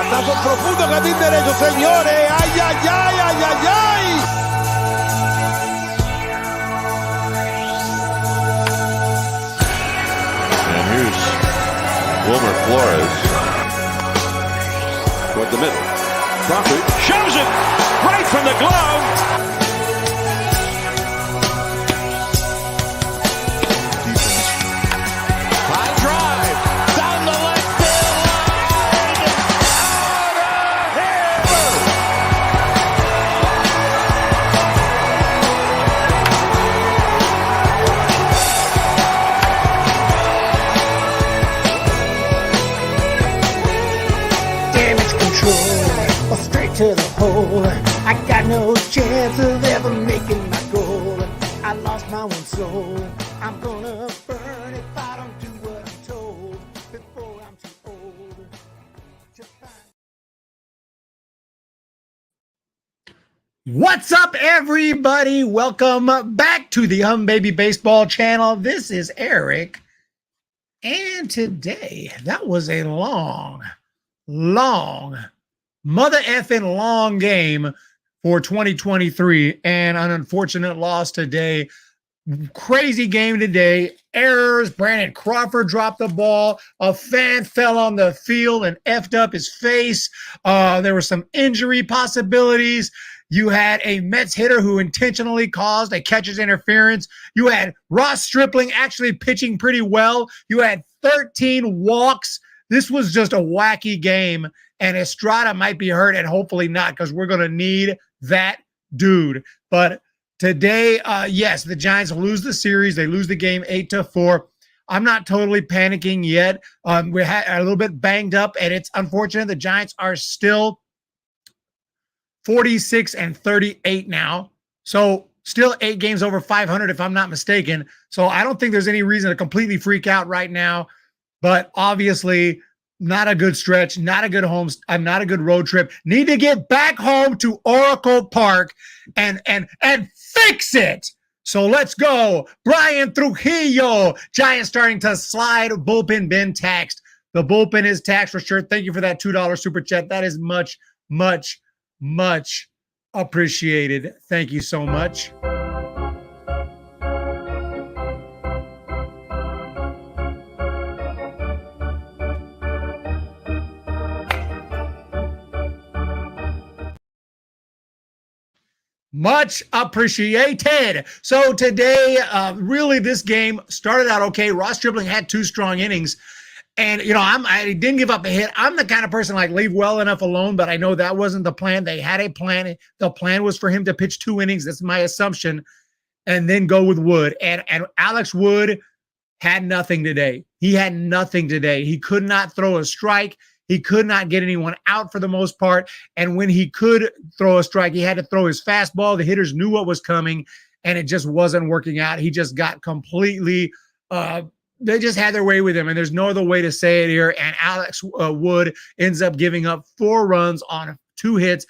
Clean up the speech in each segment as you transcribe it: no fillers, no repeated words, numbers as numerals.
Batazo profundo, jardín derecho, señores. ¡Ay, ay, ay, ay, ay, ay! And here's Wilmer Flores toward the middle. Crawford shows it right from the glove. High drive down the left field line. Out of here. Damage control, straight to the hole. I got no chance of ever making my goal. I lost my one soul. I'm gonna burn if I don't do what I'm told before I'm too old to find. What's up, everybody? Welcome back to the Humm Baby Baseball channel. This is Eric, and today that was a long, mother effing long game for 2023, and an unfortunate loss today. Crazy game today. Errors. Brandon Crawford dropped the ball. A fan fell on the field and effed up his face. There were some injury possibilities. You had a Mets hitter who intentionally caused a catcher's interference. You had Ross Stripling actually pitching pretty well. You had 13 walks. This was just a wacky game, and Estrada might be hurt, and hopefully not, because we're going to need that dude. But today, yes, the Giants lose the series. They lose the game 8-4. I'm not totally panicking yet. We're a little bit banged up, and it's unfortunate. The Giants are still 46-38 now. So still 8 games over 500, if I'm not mistaken. So I don't think there's any reason to completely freak out right now. But obviously, not a good stretch, not a good not a good road trip. Need to get back home to Oracle Park and fix it. So let's go. Brian Trujillo. Giants starting to slide. Bullpen been taxed. The bullpen is taxed for sure. Thank you for that $2 super chat. That is much, much, much appreciated. Thank you so much. Much appreciated. So today, really, this game started out okay. Ross Stripling had 2 strong innings. And, you know, I didn't give up a hit. I'm the kind of person like leave well enough alone, but I know that wasn't the plan. They had a plan. The plan was for him to pitch 2 innings. That's my assumption. And then go with Wood. And Alex Wood had nothing today. He had nothing today. He could not throw a strike. He could not get anyone out for the most part. And when he could throw a strike, he had to throw his fastball. The hitters knew what was coming, and it just wasn't working out. He just got completely they just had their way with him, and there's no other way to say it here. And Alex Wood ends up giving up 4 runs on 2 hits,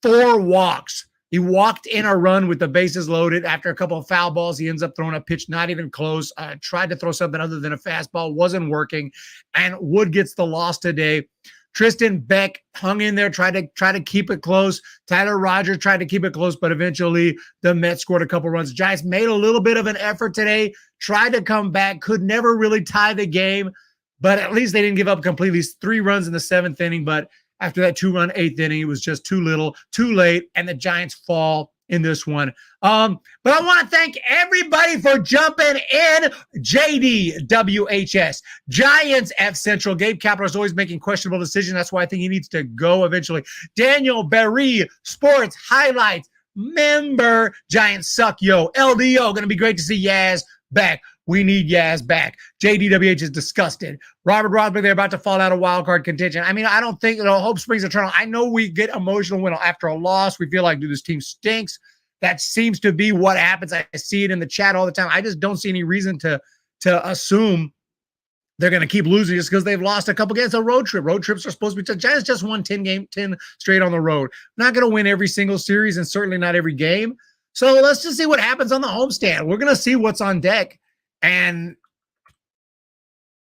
4 walks. He walked in a run with the bases loaded. After a couple of foul balls, he ends up throwing a pitch not even close. Tried to throw something other than a fastball, wasn't working, and Wood gets the loss today. Tristan Beck hung in there, tried to keep it close. Tyler Rogers tried to keep it close, but eventually the Mets scored a couple runs. Giants made a little bit of an effort today, tried to come back, could never really tie the game, but at least they didn't give up completely. 3 runs in the 7th inning, but after that 2-run 8th inning, it was just too little, too late, and the Giants fall in this one. But I want to thank everybody for jumping in. JDWHS, Giants F Central. Gabe Kapler is always making questionable decisions. That's why I think he needs to go eventually. Daniel Berry, Sports Highlights, member. Giants suck, yo. LDO, going to be great to see Yaz back. We need Yaz back. JDWH is disgusted. Robert Rosberg, they're about to fall out of wild card contention. I mean, I don't think, hope springs eternal. I know we get emotional when after a loss, we feel like, dude, this team stinks. That seems to be what happens. I see it in the chat all the time. I just don't see any reason to assume they're going to keep losing just because they've lost a couple games. It's a road trip. Road trips are supposed to be. Giants just won 10 straight on the road. Not going to win every single series and certainly not every game. So let's just see what happens on the homestand. We're going to see what's on deck. And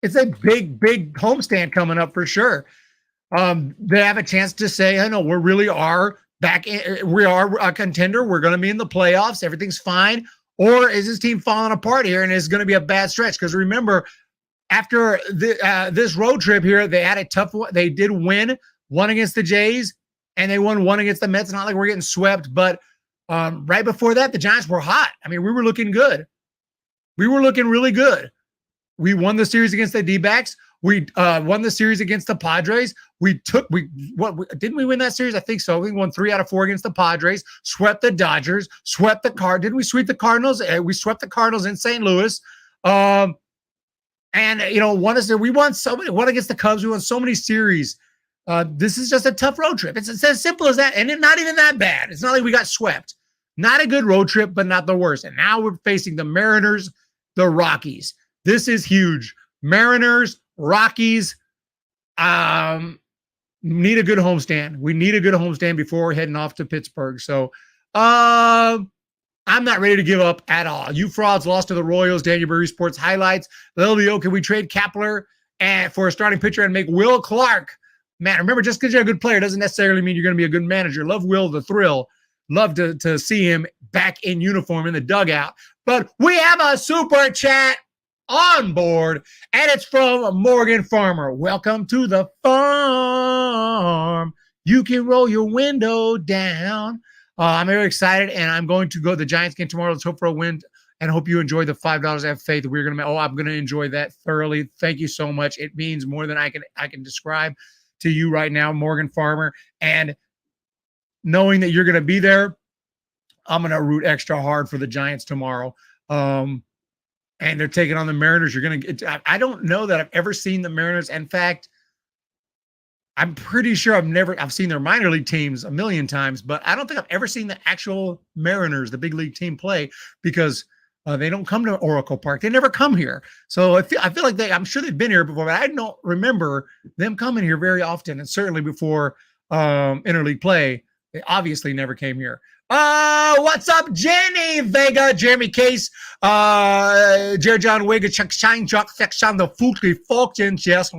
it's a big homestand coming up for sure. They have a chance to say, I know we really are back in, we are a contender. We're going to be in the playoffs. Everything's fine. Or is this team falling apart here and it's going to be a bad stretch? Because remember, after this road trip here, they had a tough one. They did win one against the Jays and they won one against the Mets. It's not like we're getting swept, but right before that, the Giants were hot. I mean, we were looking good. We were looking really good. We won the series against the D-backs. We won the series against the Padres. Didn't we win that series? I think so. We won 3 out of 4 against the Padres, swept the Dodgers, swept the Didn't we sweep the Cardinals? We swept the Cardinals in St. Louis. And we won so many, one against the Cubs. We won so many series. This is just a tough road trip. It's as simple as that. And it's not even that bad. It's not like we got swept. Not a good road trip, but not the worst. And now we're facing the Mariners, the Rockies. This is huge. Mariners, Rockies, need a good homestand. We need a good homestand before we're heading off to Pittsburgh. So I'm not ready to give up at all. You frauds lost to the Royals. Daniel Berry Sports highlights. Lilio, can we trade Kepler for a starting pitcher and make Will Clark? Man, remember, just because you're a good player doesn't necessarily mean you're going to be a good manager. Love Will the thrill. Love to see him back in uniform in the dugout. But we have a super chat on board, and it's from Morgan Farmer. Welcome to the farm. You can roll your window down. I'm very excited, and I'm going to go to the Giants game tomorrow. Let's hope for a win, and hope you enjoy the $5. I have faith that we're going to. I'm going to enjoy that thoroughly. Thank you so much. It means more than I can describe to you right now, Morgan Farmer, and knowing that you're going to be there, I'm going to root extra hard for the Giants tomorrow. And they're taking on the Mariners. You're going to I don't know that I've ever seen the Mariners. In fact, I'm pretty sure I've seen their minor league teams a million times, but I don't think I've ever seen the actual Mariners, the big league team, play, because they don't come to Oracle Park. They never come here. So I feel like I'm sure they've been here before, but I don't remember them coming here very often. And certainly before interleague play, they obviously never came here. What's up, Jenny Vega, Jeremy Case, Jerry John Wega, Chuck Shine, Chuck Section, the Footly Falcon, Jess,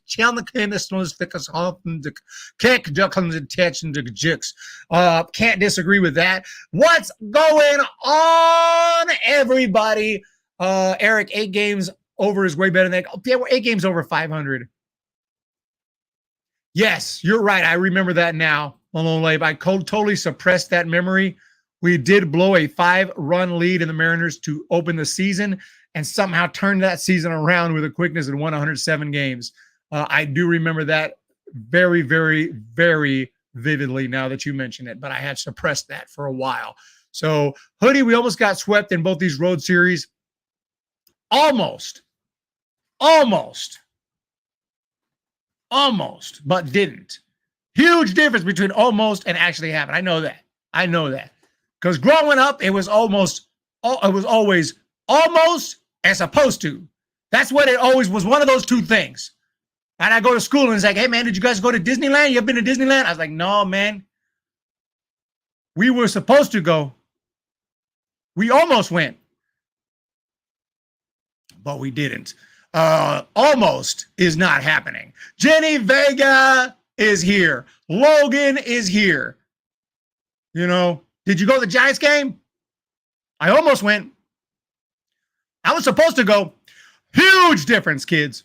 Chandler Candace, Nose Thickers, the Kick, Duckins, and Tetch, and the Jicks. Can't disagree with that. What's going on, everybody? Eric, 8 games over is way better than that. Yeah, we're 8 games over 500. Yes, you're right. I remember that now. Malone Labe. I totally suppressed that memory. We did blow a 5-run lead in the Mariners to open the season and somehow turned that season around with a quickness and won 107 games. I do remember that very, very, very vividly now that you mention it, but I had suppressed that for a while. So, Hoodie, we almost got swept in both these road series. Almost, but didn't. Huge difference between almost and actually happened. I know that. Because growing up, it was always almost and supposed to. That's what it always was, one of those two things. And I go to school and it's like, hey, man, did you guys go to Disneyland? You ever been to Disneyland? I was like, no, man. We were supposed to go. We almost went. But we didn't. Almost is not happening. Jenny Vega is here. Logan is here. You know, did you go to the Giants game? I almost went. I was supposed to go. Huge difference, kids.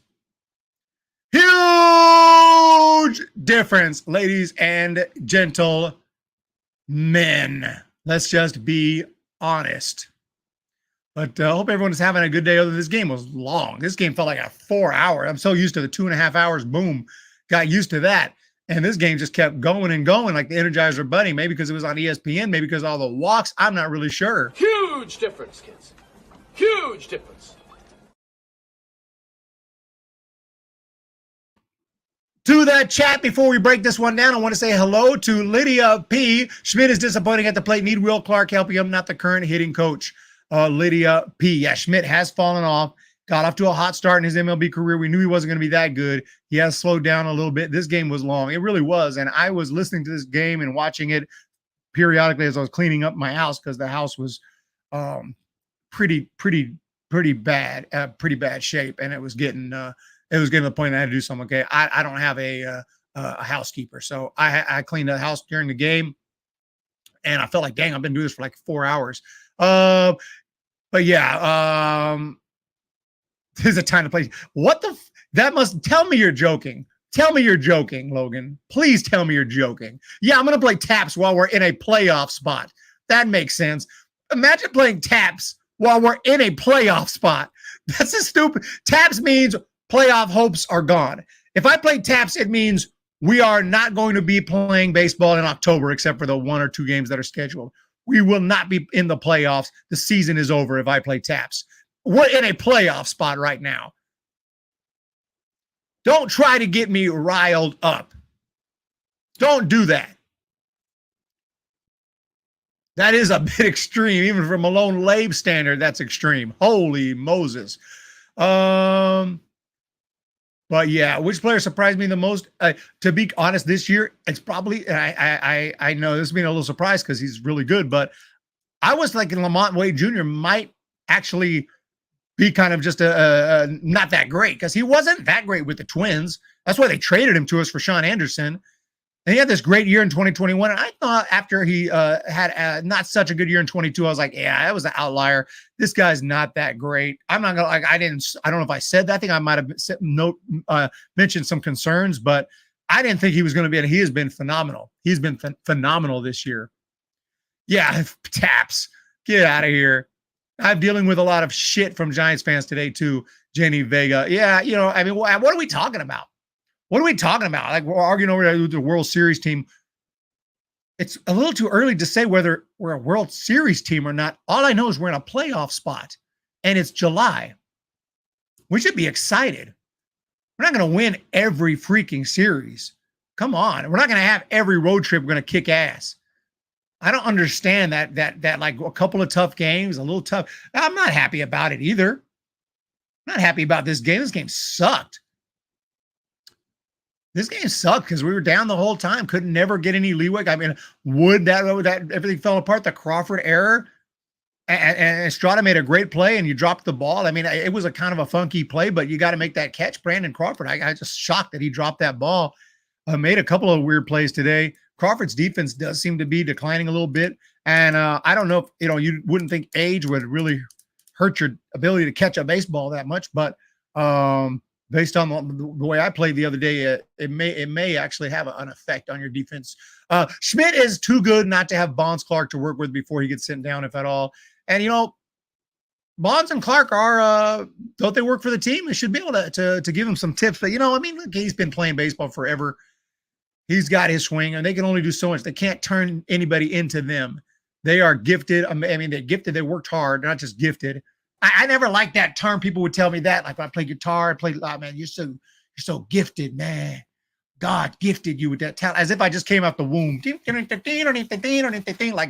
Huge difference, ladies and gentlemen. Let's just be honest. But I hope everyone is having a good day. Other than this game was long. This game felt like a 4-hour. I'm so used to the 2.5 hours. Boom. Got used to that. And this game just kept going and going like the Energizer Bunny. Maybe because it was on ESPN. Maybe because of all the walks. I'm not really sure. Huge difference, kids. Huge difference. To the chat before we break this one down, I want to say hello to Lydia P. Schmidt is disappointing at the plate. Need Will Clark helping him, not the current hitting coach. Lydia P. Yeah, Schmidt has fallen off. Got off to a hot start in his MLB career. We knew he wasn't going to be that good. He has slowed down a little bit. This game was long. It really was. And I was listening to this game and watching it periodically as I was cleaning up my house because the house was pretty bad shape. And it was getting to the point that I had to do something. Okay, I don't have a a housekeeper. So I cleaned the house during the game, and I felt like, dang, I've been doing this for like 4 hours. But yeah, there's a time to play. What the? That must tell me you're joking. Tell me you're joking, Logan. Please tell me you're joking. Yeah, I'm gonna play taps while we're in a playoff spot. That makes sense. Imagine playing taps while we're in a playoff spot. That's a stupid. Taps means playoff hopes are gone. If I play taps, it means we are not going to be playing baseball in October, except for the 1 or 2 games that are scheduled. We will not be in the playoffs. The season is over if I play taps. We're in a playoff spot right now. Don't try to get me riled up. Don't do that. That is a bit extreme. Even from Malone Labe standard, that's extreme. Holy Moses. But yeah, which player surprised me the most? To be honest, this year, it's probably, I know this is being a little surprised because he's really good, but I was thinking Lamont Wade Jr. might actually be kind of just not that great, because he wasn't that great with the Twins. That's why they traded him to us for Sean Anderson. And he had this great year in 2021. And I thought after he had not such a good year in 22, I was like, yeah, that was an outlier. This guy's not that great. I'm not going to, like, I don't know if I said that. I think I might have mentioned some concerns, but I didn't think he was going to be, and he has been phenomenal. He's been phenomenal this year. Yeah, taps. Get out of here. I'm dealing with a lot of shit from Giants fans today too. Jenny Vega. Yeah, you know, I mean, what are we talking about? What are we talking about? Like, we're arguing over the World Series team. It's a little too early to say whether we're a World Series team or not. All I know is we're in a playoff spot, and it's July. We should be excited. We're not going to win every freaking series. Come on. We're not going to have every road trip. We're going to kick ass. I don't understand that like a couple of tough games, a little tough. I'm not happy about it either. I'm not happy about this game. This game sucked. This game sucked because we were down the whole time. Couldn't never get any leeway. I mean, would that everything fell apart? The Crawford error, and Estrada made a great play, and you dropped the ball. I mean, it was a kind of a funky play, but you got to make that catch, Brandon Crawford. I just shocked that he dropped that ball. Made a couple of weird plays today. Crawford's defense does seem to be declining a little bit, and I don't know if you wouldn't think age would really hurt your ability to catch a baseball that much, but based on the way I played the other day, it may actually have an effect on your defense. Schmidt is too good not to have Bonds Clark to work with before he gets sent down, if at all. And Bonds and Clark are don't they work for the team? They should be able to give him some tips. But I mean, look, he's been playing baseball forever. He's got his swing, and they can only do so much. They can't turn anybody into them. They are gifted. I mean, they're gifted. They worked hard. They're not just gifted. I never liked that term. People would tell me that. Like when I play guitar, I play, man, you're so gifted, man. God gifted you with that talent, as if I just came out the womb. Like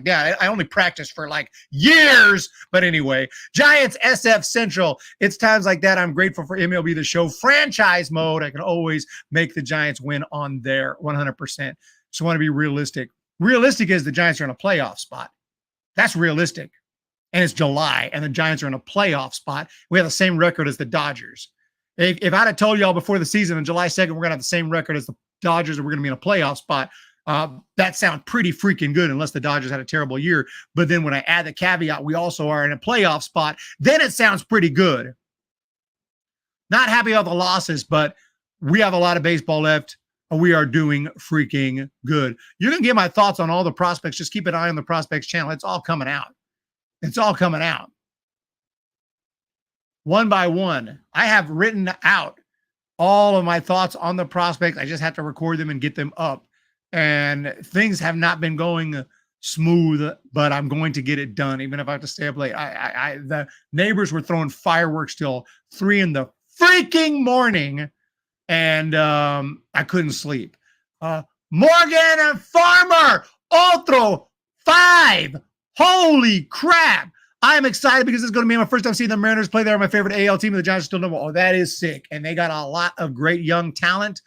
that. I only practiced for like years. But anyway, Giants SF Central. It's times like that I'm grateful for MLB The Show franchise mode. I can always make the Giants win on there 100%. So I want to be realistic. Realistic is the Giants are in a playoff spot. That's realistic. And it's July, and the Giants are in a playoff spot. We have the same record as the Dodgers. If I'd have told y'all before the season on July 2nd, we're going to have the same record as the Dodgers and we're going to be in a playoff spot, that sounds pretty freaking good unless the Dodgers had a terrible year. But then when I add the caveat, we also are in a playoff spot, then it sounds pretty good. Not happy about the losses, but we have a lot of baseball left. We are doing freaking good. You're going to get my thoughts on all the prospects. Just keep an eye on the prospects channel. It's all coming out. It's all coming out. One by one. I have written out all of my thoughts on the prospects. I just have to record them and get them up. And things have not been going smooth, but I'm going to get it done, even if I have to stay up late. The neighbors were throwing fireworks till 3 in the freaking morning, and I couldn't sleep. Morgan and Farmer, otro 5. Holy crap. I am excited because it's going to be my first time seeing the Mariners play. They're my favorite AL team, and the Giants still know. Oh, that is sick. And they got a lot of great young talent.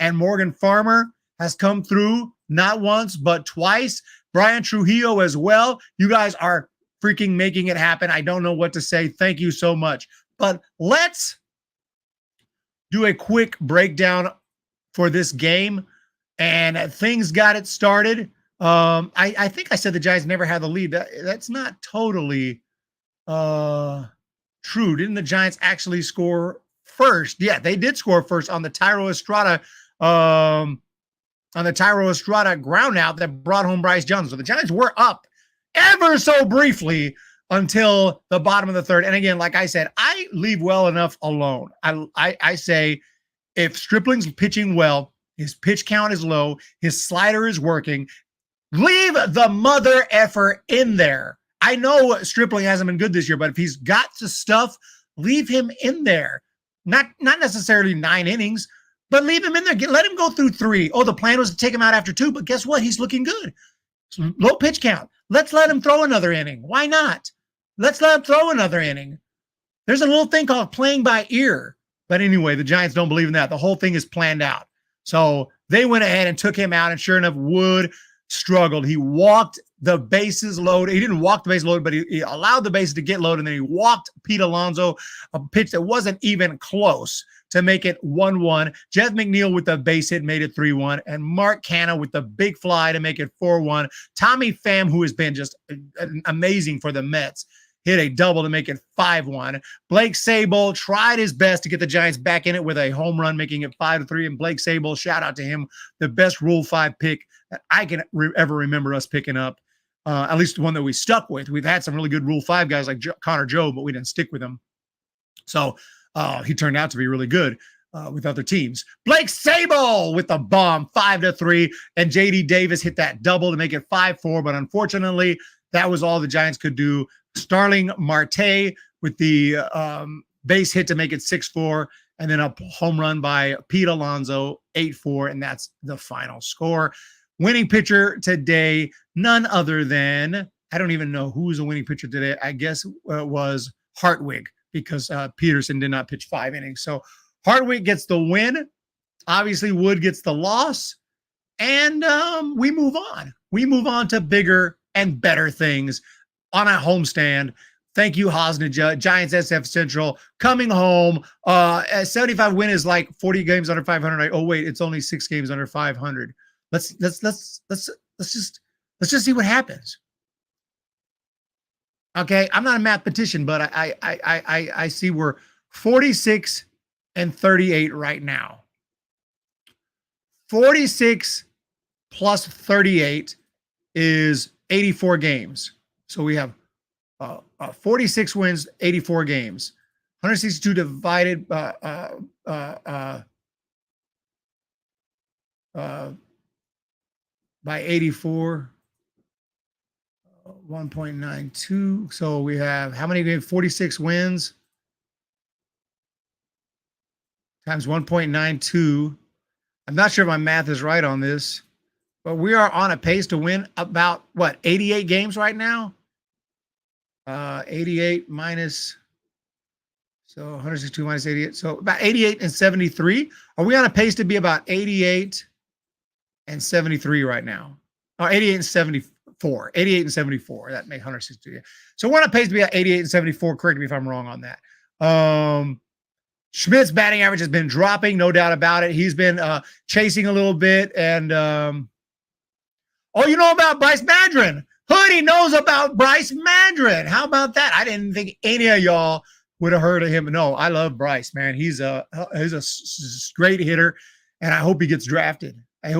And Morgan Farmer has come through not once, but twice. Brian Trujillo as well. You guys are freaking making it happen. I don't know what to say. Thank you so much. But let's do a quick breakdown for this game. and things got it started. I think I said the Giants never had the lead. That's not totally true. Didn't the Giants actually score first? Yeah, they did score first on the Tyro Estrada ground out that brought home Bryce Johnson. So the Giants were up ever so briefly until the bottom of the third. And again, like I said, I leave well enough alone. I say if Stripling's pitching well, his pitch count is low, his slider is working, leave the mother effer in there. I know Stripling hasn't been good this year, but if he's got the stuff, leave him in there. Not necessarily 9 innings, but leave him in there. Let him go through 3. Oh, the plan was to take him out after 2, but guess what? He's looking good. Low pitch count. Let's let him throw another inning. Why not? Let's let him throw another inning. There's a little thing called playing by ear. But anyway, the Giants don't believe in that. The whole thing is planned out. So they went ahead and took him out, and sure enough, Wood struggled. He walked the bases loaded. He didn't walk the bases loaded, but he allowed the bases to get loaded, and then he walked Pete Alonso, a pitch that wasn't even close, to make it 1-1. Jeff McNeil with the base hit made it 3-1, and Mark Canha with the big fly to make it 4-1. Tommy Pham, who has been just amazing for the Mets, hit a double to make it 5-1. Blake Sable tried his best to get the Giants back in it with a home run, making it 5-3. And Blake Sable, shout out to him, the best Rule 5 pick that I can ever remember us picking up, at least the one that we stuck with. We've had some really good Rule 5 guys like Connor Joe, but we didn't stick with him. So he turned out to be really good with other teams. Blake Sable with the bomb, 5-3. And J.D. Davis hit that double to make it 5-4. But unfortunately, that was all the Giants could do. Starling Marte with the base hit to make it 6-4, and then a home run by Pete Alonso, 8-4, and that's the final score. Winning pitcher today, none other than, I don't even know who's the winning pitcher today. I guess it was Hartwig, because Peterson did not pitch 5 innings. So Hartwig gets the win. Obviously, Wood gets the loss, and we move on. We move on to bigger and better things on a homestand. Thank you, Hosnija. Giants SF Central coming home. A 75 win is like 40 games under 500. Oh wait, it's only 6 games under 500. Let's just see what happens. Okay, I'm not a mathematician, but I see we're 46-38 right now. 46 plus 38 is 84 games. So we have 46 wins, 84 games. 162 divided by 84, 1.92. So we have how many games? 46 wins times 1.92. I'm not sure if my math is right on this, but we are on a pace to win about, 88 games right now? 88 minus, so 162 minus 88. So about 88 and 73. Are we on a pace to be about 88 and 73 right now? Oh, 88 and 74. 88 and 74. That makes 162. So we're on a pace to be at 88 and 74. Correct me if I'm wrong on that. Schmidt's batting average has been dropping, no doubt about it. He's been chasing a little bit. And, you know about Bryce Madron. Hoodie knows about Bryce Madron. How about that? I didn't think any of y'all would have heard of him. No, I love Bryce, man. He's a great hitter, and I hope he gets drafted. There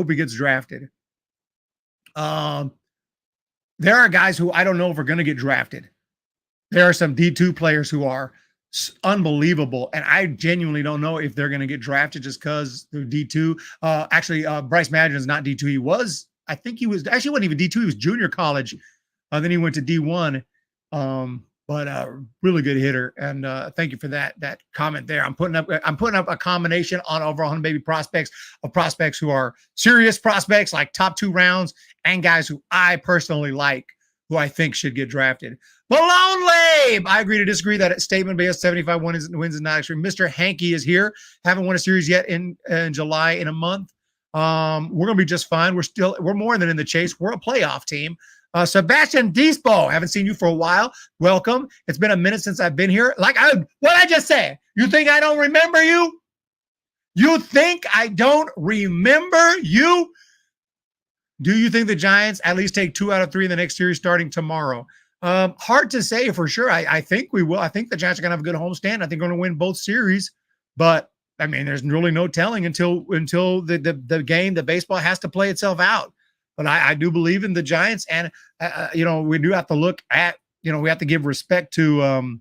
are guys who I don't know if are going to get drafted. There are some D2 players who are unbelievable, and I genuinely don't know if they're going to get drafted just because they're D2. Bryce Madron is not D2. I think he was actually wasn't even D2. He was junior college. Then he went to D1. But really good hitter. And thank you for that comment there. I'm putting up a combination on over 100 baby prospects of prospects who are serious prospects, like top 2 rounds, and guys who I personally like, who I think should get drafted. Malone Labe, I agree to disagree that statement based 75 wins is not extreme. Mr. Hankey is here. Haven't won a series yet in July in a month. We're gonna be just fine. We're more than in the chase. We're a playoff team. Sebastian Dispo, haven't seen you for a while. Welcome. It's been a minute since I've been here. What I just said? You think I don't remember you? You think I don't remember you? Do you think the Giants at least take 2 out of 3 in the next series starting tomorrow? Hard to say for sure. I think we will. I think the Giants are going to have a good homestand. I think they're going to win both series. But, I mean, there's really no telling until the game, the baseball has to play itself out. But I do believe in the Giants. And, we do have to look at, we have to give respect to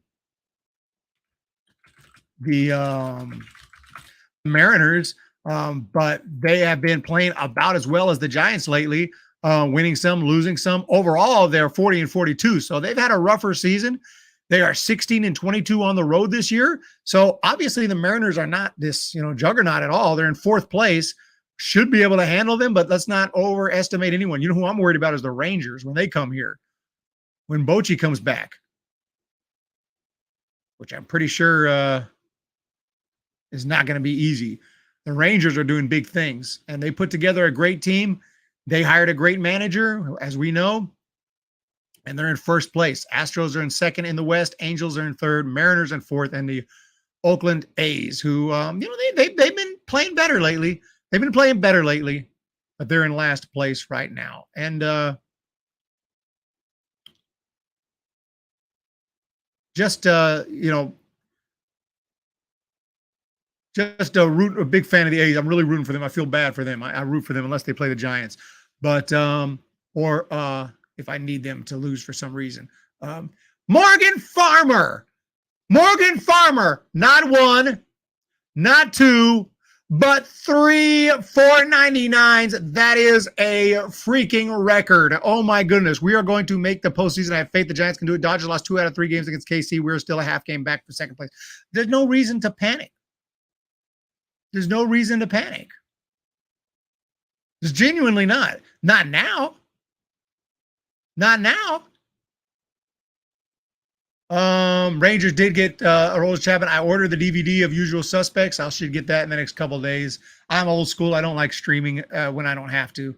the Mariners. But they have been playing about as well as the Giants lately, winning some, losing some. Overall, they're 40-42. So they've had a rougher season. They are 16-22 on the road this year. So obviously the Mariners are not this, juggernaut at all. They're in 4th place. Should be able to handle them, but let's not overestimate anyone. You know who I'm worried about is the Rangers when they come here. When Bochy comes back, which I'm pretty sure is not going to be easy. The Rangers are doing big things, and they put together a great team. They hired a great manager, as we know, and they're in 1st place. Astros are in 2nd in the West. Angels are in 3rd. Mariners in 4th, and the Oakland A's, who, they've been playing better lately. They've been playing better lately, but they're in last place right now. And just a big fan of the A's. I'm really rooting for them. I feel bad for them. I root for them unless they play the Giants. But if I need them to lose for some reason. Morgan Farmer, not 1, not 2, but 3 499s. That is a freaking record. Oh my goodness. We are going to make the postseason. I have faith the Giants can do it. Dodgers lost 2 out of 3 games against KC. We're still a half game back for 2nd place. There's no reason to panic. There's no reason to panic. There's genuinely not. Not now. Not now. Rangers did get Aroldis Chapman. I ordered the DVD of Usual Suspects. I should get that in the next couple of days. I'm old school. I don't like streaming when I don't have to.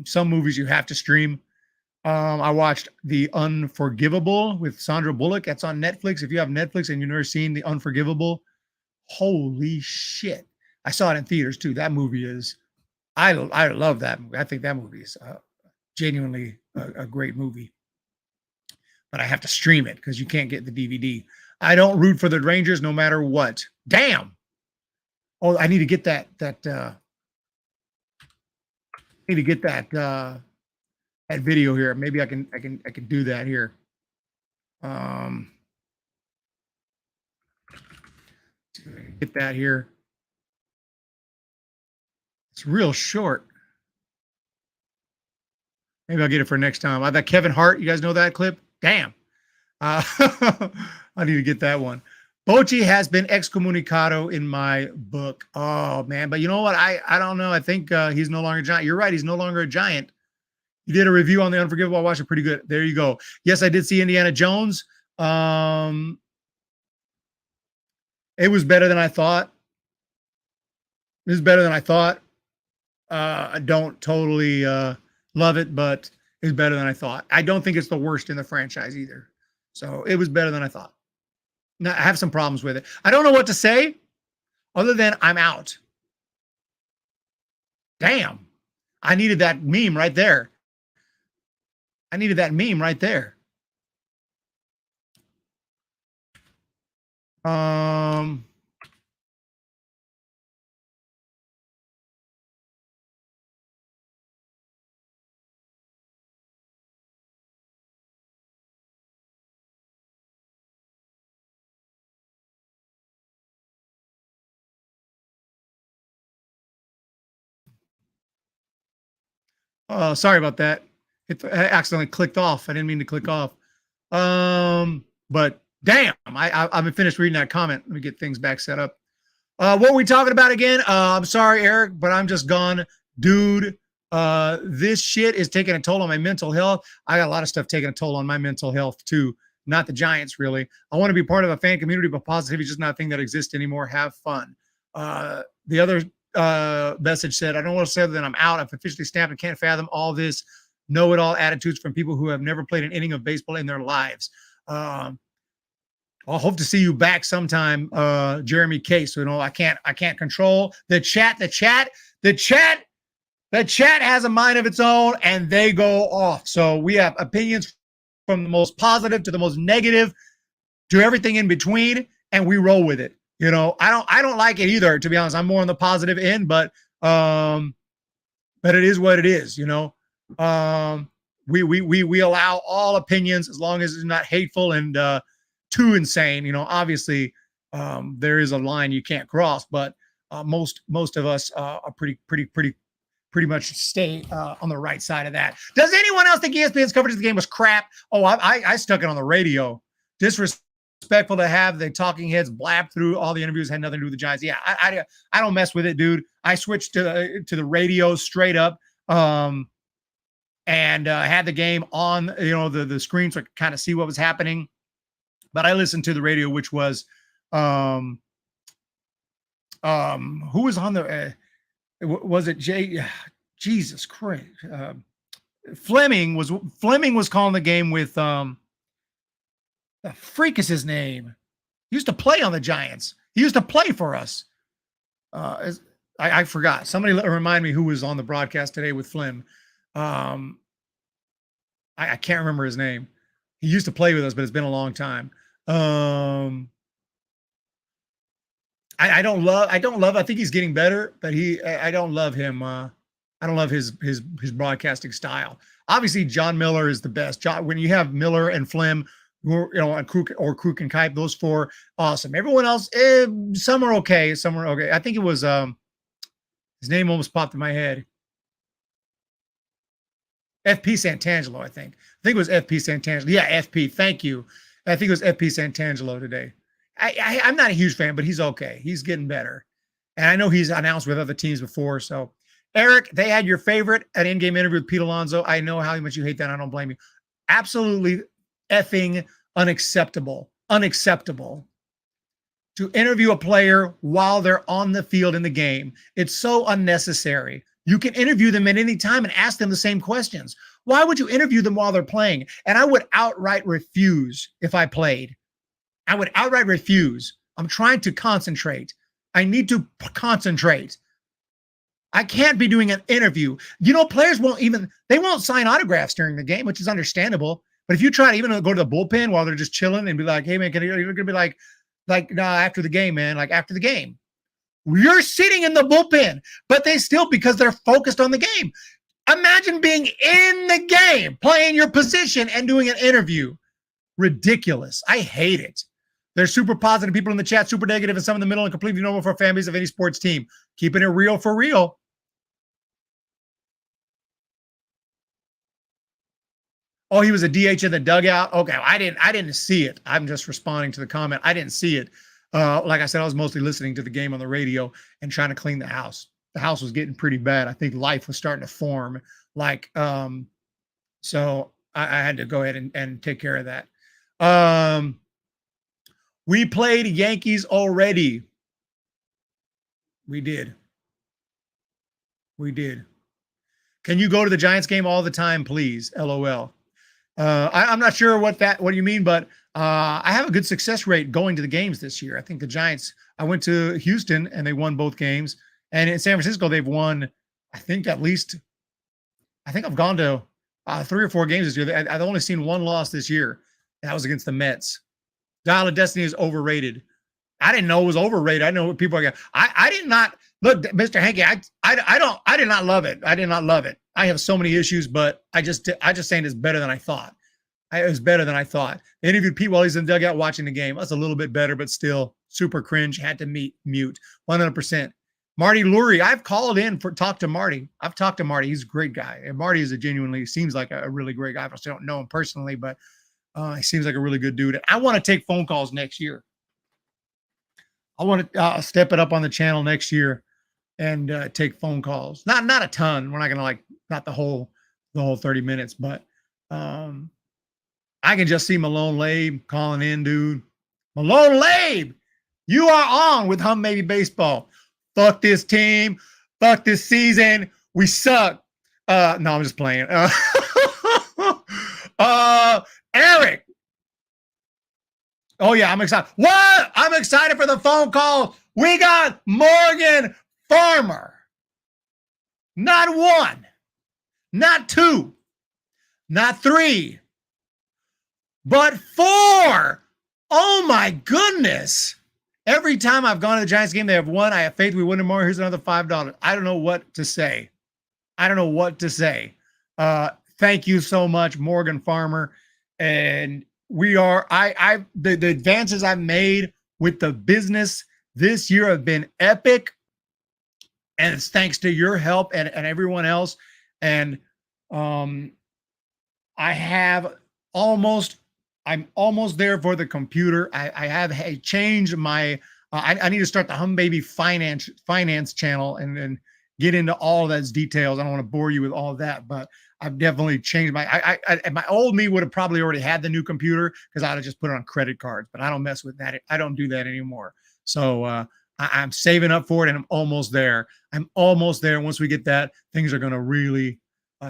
Some movies you have to stream. I watched The Unforgivable with Sandra Bullock. That's on Netflix. If you have Netflix and you've never seen The Unforgivable, holy shit. I saw it in theaters too. That movie is, I love that movie. I think that movie is genuinely a great movie. But I have to stream it because you can't get the DVD. I don't root for the Rangers no matter what. Damn. Oh, I need to get that video here. Maybe I can do that here. Get that here. It's real short. Maybe I'll get it for next time. I bet Kevin Hart. You guys know that clip? Damn. I need to get that one. Bochy has been excommunicado in my book. Oh, man. But you know what? I don't know. I think he's no longer a Giant. You're right. He's no longer a Giant. You did a review on The Unforgivable. I watched it pretty good. There you go. Yes, I did see Indiana Jones. It was better than I thought. I don't totally love it, but it's better than I thought. I don't think it's the worst in the franchise either. So it was better than I thought. Now, I have some problems with it. I don't know what to say other than I'm out. Damn. I needed that meme right there. Oh, sorry about that. I accidentally clicked off. I didn't mean to click off. But damn, I'm finished reading that comment. Let me get things back set up. What were we talking about again? I'm sorry, Eric, but I'm just gone. Dude, this shit is taking a toll on my mental health. I got a lot of stuff taking a toll on my mental health too. Not the Giants, really. I want to be part of a fan community, but positivity is just not a thing that exists anymore. Have fun. The other message said, I don't want to say that I'm out. I've officially stamped and can't fathom all this know-it-all attitudes from people who have never played an inning of baseball in their lives. I'll hope to see you back sometime, Jeremy Case. So, I can't control the chat. The chat The chat has a mind of its own, and they go off. So we have opinions from the most positive to the most negative to everything in between, and we roll with it. I don't like it either, to be honest. I'm more on the positive end, but it is what it is. We allow all opinions as long as it's not hateful and too insane. Obviously, there is a line you can't cross, but most of us are pretty much stay on the right side of that. Does anyone else think ESPN's coverage of the game was crap? Oh, I stuck it on the radio. Disrespectful to have the talking heads blab through all the interviews, had nothing to do with the Giants. Yeah, I don't mess with it, dude. I switched to the radio straight up, and had the game on, the screen so I could kind of see what was happening. But I listened to the radio, which was who was on the was it Jay? Jesus Christ. Fleming was calling the game with the freak is his name. He used to play on the Giants. He used to play for us. I forgot. Somebody remind me who was on the broadcast today with Flem. I can't remember his name. He used to play with us, but it's been a long time. I don't love. I think he's getting better, but I don't love him. I don't love his broadcasting style. Obviously, John Miller is the best. When you have Miller and Flem, and Kruk and Kipe, those four, awesome. Everyone else, some are okay. Some are okay. I think it was his name almost popped in my head. FP Santangelo, I think it was FP Santangelo. Yeah, FP. Thank you. I think it was FP Santangelo today. I'm not a huge fan, but he's okay. He's getting better. And I know he's announced with other teams before. So, Eric, they had your favorite at in-game interview with Pete Alonso. I know how much you hate that. I don't blame you. Absolutely effing unacceptable. Unacceptable to interview a player while they're on the field in the game. It's so unnecessary. You can interview them at any time and ask them the same questions. Why would you interview them while they're playing? And I would outright refuse if I played. I would outright refuse. I'm trying to concentrate. I need to concentrate. I can't be doing an interview. Players won't sign autographs during the game, which is understandable. But if you try to even go to the bullpen while they're just chilling and be like, hey, man, you're going to be like, nah, after the game, man, like after the game. You're sitting in the bullpen, but they still, because they're focused on the game. Imagine being in the game, playing your position and doing an interview. Ridiculous. I hate it. There's super positive people in the chat, super negative, and some in the middle, and completely normal for families of any sports team. Keeping it real for real. Oh, he was a DH in the dugout. Okay, I didn't see it. I'm just responding to the comment. I didn't see it. Like I said, I was mostly listening to the game on the radio and trying to clean the house. The house was getting pretty bad. I think life was starting to form. So I had to go ahead and take care of that. We played Yankees already. We did. Can you go to the Giants game all the time, please? LOL. I'm not sure what you mean, but I have a good success rate going to the games this year. I think the Giants, I went to Houston and they won both games. And in San Francisco, they've won, I think I've gone to 3 or 4 games this year. I've only seen one loss this year. That was against the Mets. Dial of Destiny is overrated. I didn't know it was overrated. I know what people are. I did not look, Mr. Hankey. I did not love it. I did not love it. I have so many issues, but I just saying it's better than I thought. It was better than I thought. They interviewed Pete while he's in the dugout watching the game. That's a little bit better, but still super cringe. Had to mute 100%. Marty Lurie, I've called in talk to Marty. I've talked to Marty. He's a great guy. And Marty seems like a really great guy. I still don't know him personally, but he seems like a really good dude. And I want to take phone calls next year. I want to step it up on the channel next year and take phone calls. Not a ton. We're not going to not the whole 30 minutes, but I can just see Malone Labe calling in, dude. Malone Labe, you are on with Humm Maybe Baseball. Fuck this team. Fuck this season. We suck. No, I'm just playing. Eric. Oh, yeah, I'm excited. What? I'm excited for the phone call. We got Morgan Farmer. Not one, not two, not three, but four. Oh my goodness. Every time I've gone to the Giants game, they have won. I have faith we win tomorrow. Here's another $5. I don't know what to say. Thank you so much, Morgan Farmer. And we are, the advances I've made with the business this year have been epic. And it's thanks to your help and everyone else. And I'm almost there for the computer. I have changed my, I need to start the Humm Baby finance channel and then get into all those details. I don't want to bore you with all that, but I've definitely changed my old me would have probably already had the new computer because I'd have just put it on credit cards, but I don't mess with that. I don't do that anymore. So I'm saving up for it and I'm almost there. Once we get that, things are going to really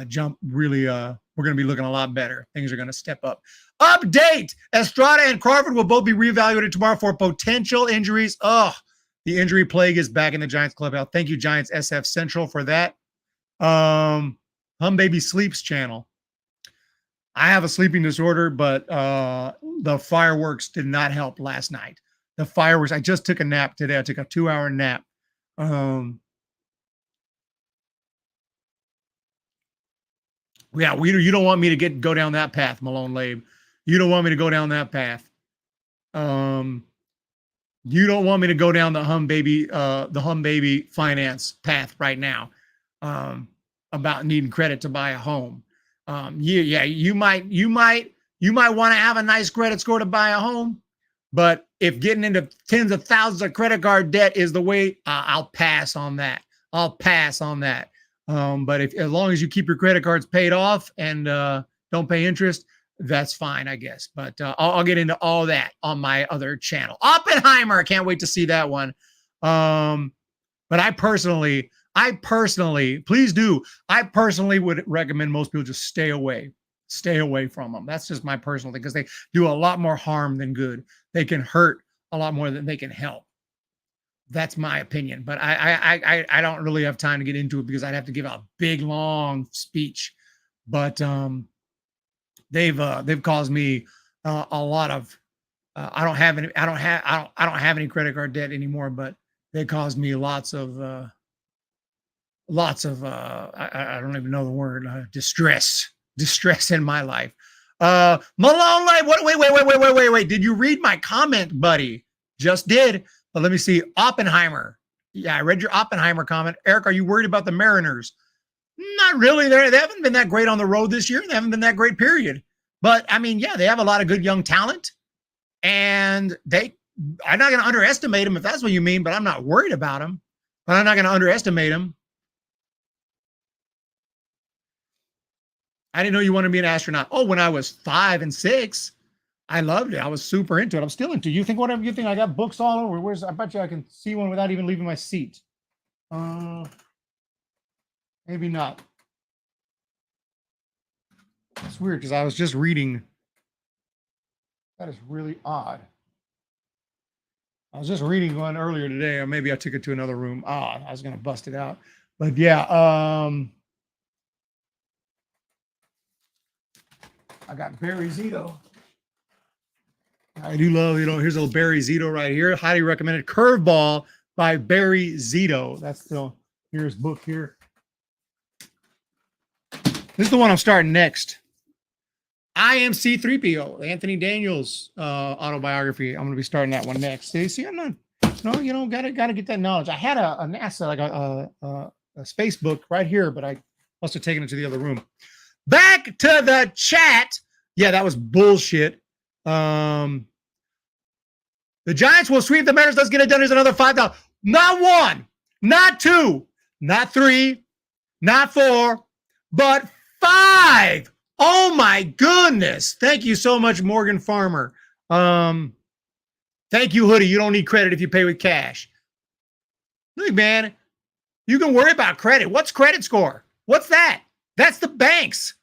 jump. Really, we're going to be looking a lot better. Things are going to step up. Update: Estrada and Crawford will both be reevaluated tomorrow for potential injuries. The injury plague is back in the Giants clubhouse. Thank you, Giants SF Central, for that. Humm Baby Sleeps channel. I have a sleeping disorder, but the fireworks did not help last night. The fireworks. I just took a nap today. I took a 2-hour nap. Yeah, you don't want me to go down that path, Malone Labe. You don't want me to go down that path. You don't want me to go down the Humm Baby finance path right now. About needing credit to buy a home. You might want to have a nice credit score to buy a home, but if getting into tens of thousands of credit card debt is the way, I'll pass on that. But as long as you keep your credit cards paid off and don't pay interest, that's fine, I guess. But I'll get into all that on my other channel. Oppenheimer, can't wait to see that one. But I personally, please do. I personally would recommend most people just stay away from them. That's just my personal thing because they do a lot more harm than good. They can hurt a lot more than they can help. That's my opinion. But I don't really have time to get into it because I'd have to give a big long speech. But they've caused me a lot of. I don't have any credit card debt anymore, but they caused me lots of I don't even know the word, distress in my life. Malone Live, wait. Did you read my comment, buddy? Just did. But let me see. Oppenheimer. Yeah, I read your Oppenheimer comment. Eric, are you worried about the Mariners? Not really. They haven't been that great on the road this year. They haven't been that great, period. But I mean, yeah, they have a lot of good young talent. And I'm not going to underestimate them if that's what you mean, but I'm not worried about them. But I'm not going to underestimate them. I didn't know you wanted to be an astronaut. Oh, when I was 5 and 6, I loved it. I was super into it. I'm still into it. You think whatever you think, I got books all over. I bet you I can see one without even leaving my seat. Maybe not. It's weird because I was just reading. That is really odd. I was just reading one earlier today, or maybe I took it to another room. I was going to bust it out. But yeah, I got Barry Zito. I do love, here's a little Barry Zito right here. Highly recommended. Curveball by Barry Zito. That's still, here's book here. This is the one I'm starting next. I Am C-3PO, Anthony Daniels autobiography. I'm going to be starting that one next. See, I'm not, gotta get that knowledge. I had a NASA, like a space book right here, but I must have taken it to the other room. Back to the chat. Yeah, that was bullshit. The Giants will sweep the Mariners. Let's get it done. Here's another $5. Not one, not two, not three, not four, but 5. Oh my goodness. Thank you so much, Morgan Farmer. Thank you, Hoodie. You don't need credit if you pay with cash. Look, man, you can worry about credit. What's credit score? What's that? That's the banks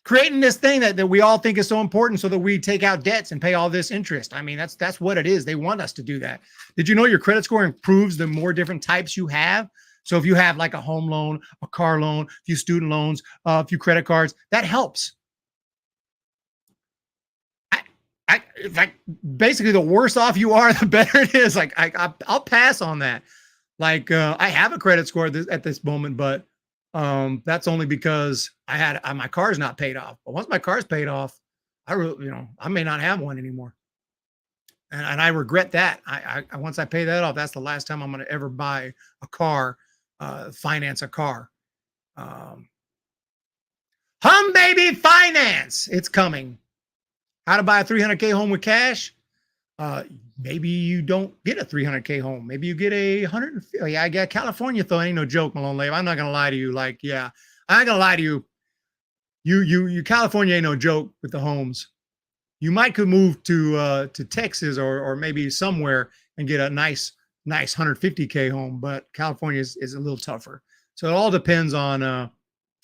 creating this thing that we all think is so important so that we take out debts and pay all this interest. I mean, that's what it is. They want us to do that. Did you know your credit score improves the more different types you have? So if you have like a home loan, a car loan, a few student loans, a few credit cards, that helps. Like basically the worse off you are, the better it is. Like I'll pass on that. Like I have a credit score at this moment, but that's only because I had my car's not paid off. But once my car's paid off, I may not have one anymore, and I regret that. I once I pay that off, that's the last time I'm going to ever buy a car, finance a car. Humm baby finance, it's coming. How to buy a 300K home with cash? Maybe you don't get a 300K home. Maybe you get a 150. Yeah, I get California though. Ain't no joke, Malone Lave. I'm not gonna lie to you. Like, yeah, I'm not gonna lie to you. You California ain't no joke with the homes. You might could move to Texas or maybe somewhere and get a nice 150K home, but California is a little tougher. So it all depends on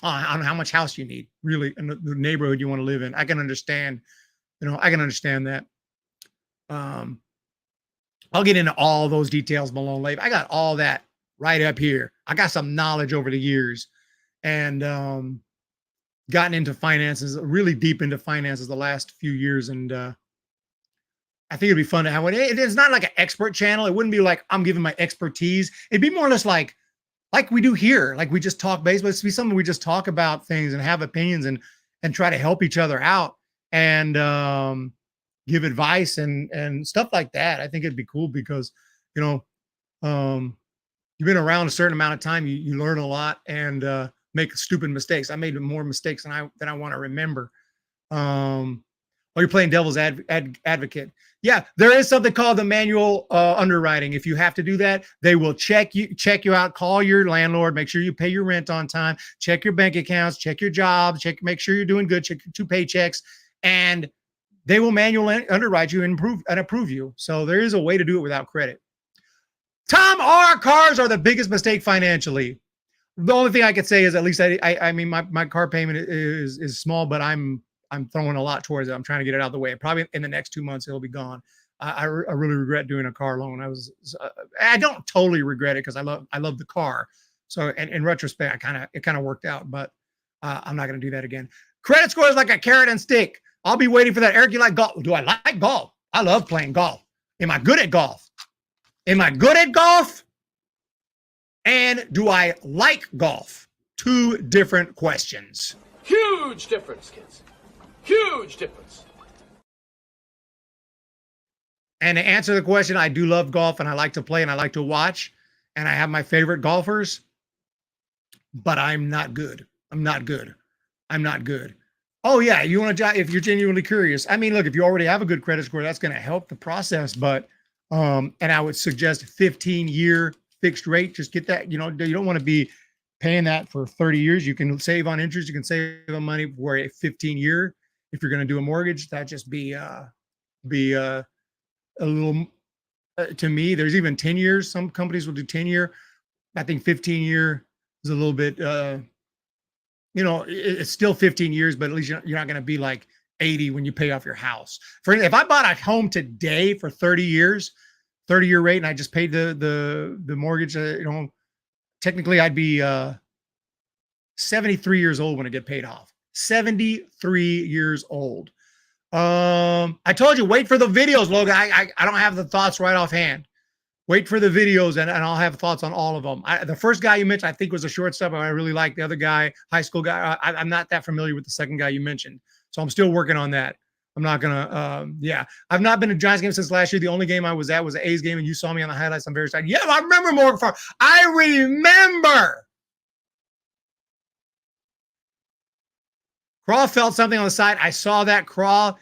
how much house you need, really, and the neighborhood you want to live in. I can understand. I can understand that. I'll get into all those details, Malone Lave. I got all that right up here. I got some knowledge over the years and gotten into finances, really deep into finances the last few years. And I think it'd be fun to have one. It's not like an expert channel. It wouldn't be like I'm giving my expertise. It'd be more or less like we do here. Like we just talk baseball. It's be something we just talk about things and have opinions and try to help each other out. And give advice and stuff like that. I think it'd be cool because, you've been around a certain amount of time, you learn a lot and make stupid mistakes. I made more mistakes than I want to remember. You're playing devil's advocate. Yeah, there is something called the manual underwriting. If you have to do that, they will check you out, call your landlord, make sure you pay your rent on time, check your bank accounts, check your jobs, make sure you're doing good, check your 2 paychecks, and they will manually underwrite you and approve you. So there is a way to do it without credit. Tom, our cars are the biggest mistake financially. The only thing I could say is at least I mean my car payment is small, but I'm throwing a lot towards it. I'm trying to get it out of the way. Probably in the next 2 months it'll be gone. I really regret doing a car loan. I don't totally regret it because I love the car. So in retrospect, it kind of worked out, but I'm not going to do that again. Credit score is like a carrot and stick. I'll be waiting for that. Eric, you like golf? Do I like golf? I love playing golf. Am I good at golf? Am I good at golf? And do I like golf? 2 different questions. Huge difference, kids. Huge difference. And to answer the question, I do love golf and I like to play and I like to watch. And I have my favorite golfers, but I'm not good. I'm not good. Oh yeah, you want to, if you're genuinely curious. I mean, look, if you already have a good credit score, that's going to help the process. But and I would suggest 15-year fixed rate. Just get that. You don't want to be paying that for 30 years. You can save on interest. You can save on money for a 15-year. If you're going to do a mortgage, that just be a little. To me, there's even 10 years. Some companies will do 10-year. I think 15-year is a little bit. It's still 15 years, but at least you're not going to be like 80 when you pay off your house. If I bought a home today for 30 years, 30-year rate, and I just paid the mortgage, technically I'd be 73 years old when it get paid off. 73 years old. I told you, wait for the videos, Logan. I don't have the thoughts right offhand. Wait for the videos, and I'll have thoughts on all of them. The first guy you mentioned, I think, was a shortstop. I really like the other guy, high school guy. I'm not that familiar with the second guy you mentioned, so I'm still working on that. I'm not gonna. I've not been to Giants game since last year. The only game I was at was the A's game, and you saw me on the highlights. I'm very excited. Yeah, I remember Morgan Farr. I remember. Crawl felt something on the side. I saw that Crawl.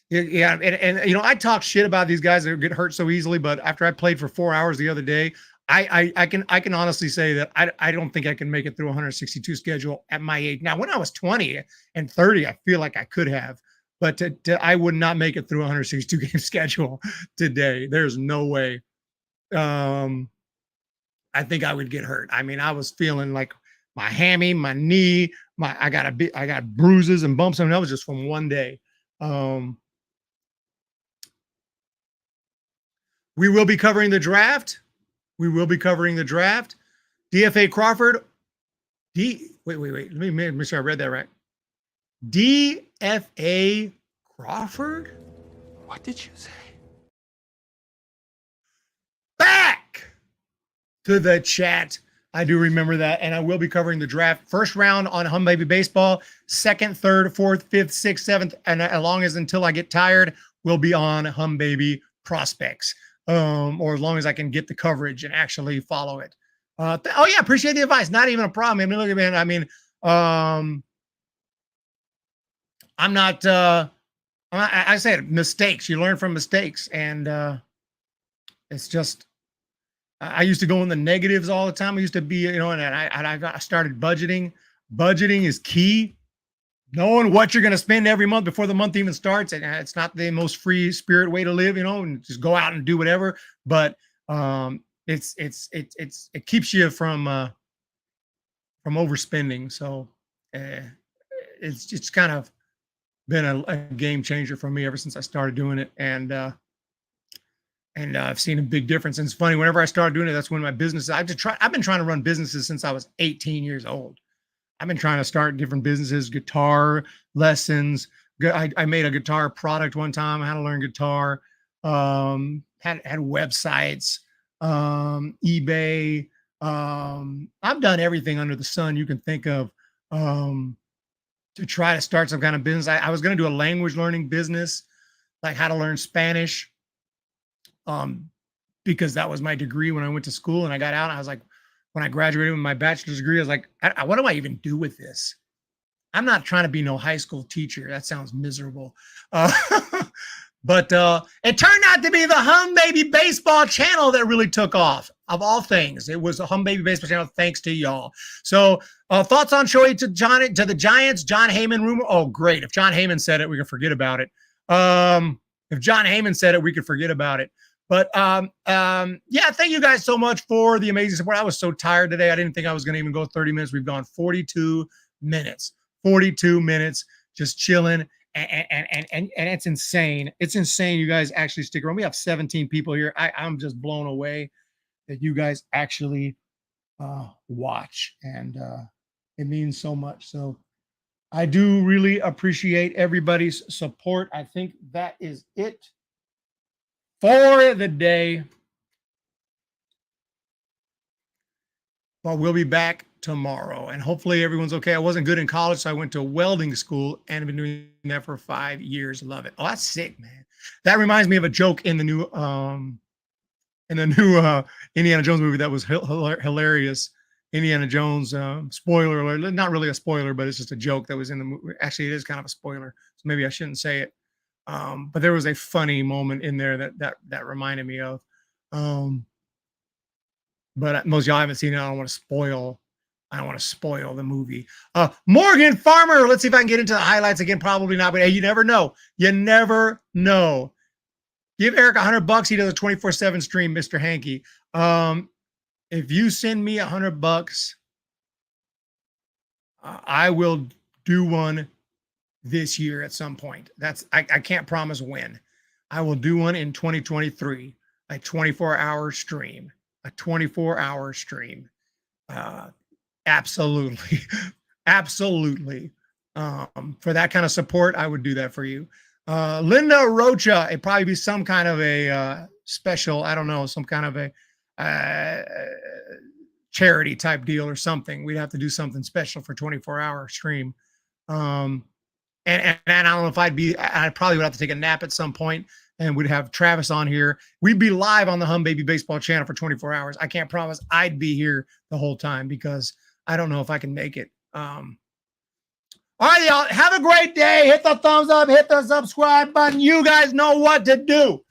Yeah, and I talk shit about these guys that get hurt so easily, but after I played for 4 hours the other day, I can honestly say that I don't think I can make it through a 162 schedule at my age. Now, when I was 20 and 30, I feel like I could have, but I would not make it through a 162 game schedule today. There's no way. I think I would get hurt. I mean, I was feeling like my hammy, my knee, I got bruises and bumps, and that was just from one day. We will be covering the draft. DFA Crawford. Wait. Let me make sure I read that right. DFA Crawford? What did you say? Back to the chat. I do remember that, and I will be covering the draft. First round on Humm Baby Baseball, second, third, fourth, fifth, sixth, seventh, and as long as until I get tired, we'll be on Humm Baby Prospects, or as long as I can get the coverage and actually follow it. Oh yeah, appreciate the advice. Not even a problem. I mean, look at man. I mean, I'm not. I said mistakes. You learn from mistakes, and it's just. I used to go in the negatives all the time. I used to be, and I started budgeting. Budgeting is key. Knowing what you're going to spend every month before the month even starts, and it's not the most free spirit way to live, and just go out and do whatever. But it keeps you from overspending. So it's kind of been a game changer for me ever since I started doing it, and I've seen a big difference. And it's funny, whenever I started doing it, that's when my business. I've been trying to run businesses since I was 18 years old. I've been trying to start different businesses, guitar lessons. I made a guitar product one time, how to learn guitar. Had websites, eBay. I've done everything under the sun you can think of to try to start some kind of business. I was going to do a language learning business, like how to learn Spanish. Because that was my degree when I went to school, and I got out. I was like, when I graduated with my bachelor's degree, I was like, what do I even do with this? I'm not trying to be no high school teacher. That sounds miserable. But it turned out to be the Humm Baby Baseball channel that really took off. Of all things, it was a Humm Baby Baseball channel. Thanks to y'all. So thoughts on Shohei to the Giants? John Heyman rumor. Oh, great! If John Heyman said it, we can forget about it. If John Heyman said it, we could forget about it. But yeah, thank you guys so much for the amazing support. I was so tired today. I didn't think I was going to even go 30 minutes. We've gone 42 minutes. 42 minutes just chilling. And it's insane. It's insane you guys actually stick around. We have 17 people here. I'm just blown away that you guys actually watch. And it means so much. So I do really appreciate everybody's support. I think that is it for the day. But we'll be back tomorrow, and hopefully everyone's okay. I wasn't good in college, so I went to welding school and have been doing that for 5 years. Love it. Oh, that's sick, man. That reminds me of a joke in the new Indiana Jones movie that was hilarious. Indiana Jones, spoiler alert, not really a spoiler, but it's just a joke that was in the movie. Actually, it is kind of a spoiler, so maybe I shouldn't say it. But there was a funny moment in there that reminded me of. But most of y'all haven't seen it. I don't want to spoil the movie. Morgan Farmer. Let's see if I can get into the highlights again. Probably not, but hey, you never know. You never know. Give Eric $100. He does a 24/7 stream, Mr. Hankey. If you send me $100, I will do one this year at some point. I can't promise when. I will do one in 2023. A 24-hour stream. A 24-hour stream. Absolutely. Absolutely. For that kind of support, I would do that for you. Linda Rocha, it'd probably be some kind of a special, I don't know, some kind of a charity type deal or something. We'd have to do something special for 24-hour stream. And I don't know if I probably would have to take a nap at some point, and we'd have Travis on here. We'd be live on the Humm Baby Baseball channel for 24 hours. I can't promise I'd be here the whole time because I don't know if I can make it. All right, y'all. Have a great day. Hit the thumbs up. Hit the subscribe button. You guys know what to do.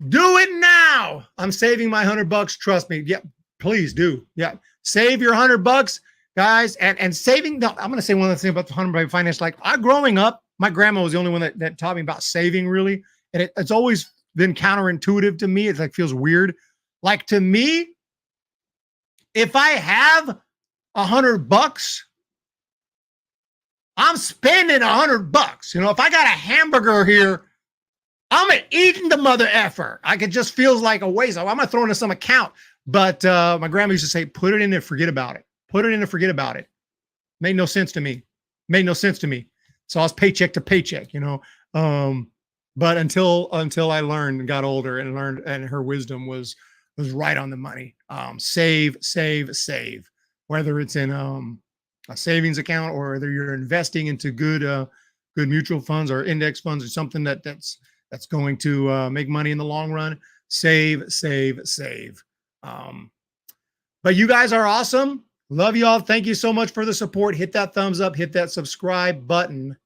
Do it now. I'm saving my $100. Trust me. Yeah, please do. Yeah, save your $100, guys. And saving. No, I'm going to say one other thing about the Humm Baby Finance. Like, growing up, my grandma was the only one that taught me about saving, really. And it's always been counterintuitive to me. It like feels weird. Like, to me, if I have $100, I'm spending $100. You know, if I got a hamburger here, I'm eating the mother effer. It just feels like a waste. I'm gonna throw into some account. But my grandma used to say, put it in and forget about it. Put it in and forget about it. Made no sense to me. Made no sense to me. So I was paycheck to paycheck, you know. But until I learned and got older and learned, and her wisdom was right on the money. Save. Whether it's in a savings account or whether you're investing into good mutual funds or index funds or something that's going to make money in the long run. Save. But you guys are awesome. Love you all. Thank you so much for the support. Hit that thumbs up, hit that subscribe button.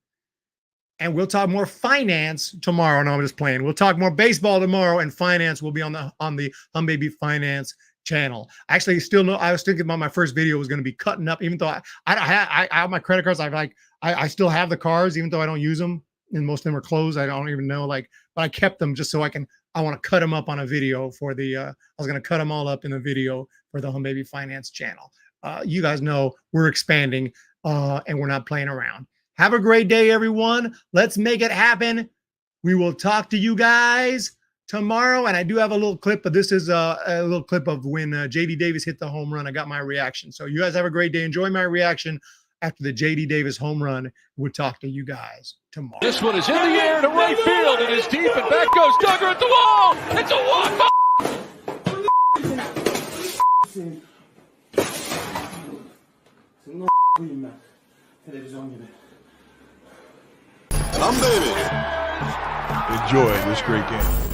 And we'll talk more finance tomorrow. No, I'm just playing. We'll talk more baseball tomorrow, and finance will be on the Humm Baby Finance channel. Actually, still know. I was thinking about my first video was going to be cutting up, even though I have my credit cards. I still have the cards, even though I don't use them, and most of them are closed. I don't even know, but I kept them just so I want to cut them up on a video for the. I was going to cut them all up in the video for the Humm Baby Finance channel. You guys know we're expanding, and we're not playing around. Have a great day, everyone. Let's make it happen. We will talk to you guys tomorrow. And I do have a little clip, but this is a little clip of when J.D. Davis hit the home run. I got my reaction. So you guys have a great day. Enjoy my reaction after the J.D. Davis home run. We'll talk to you guys tomorrow. This one is in the air to right field. It is deep, and back goes Duggar at the wall. It's a walk. Humm Baby. Enjoy this great game.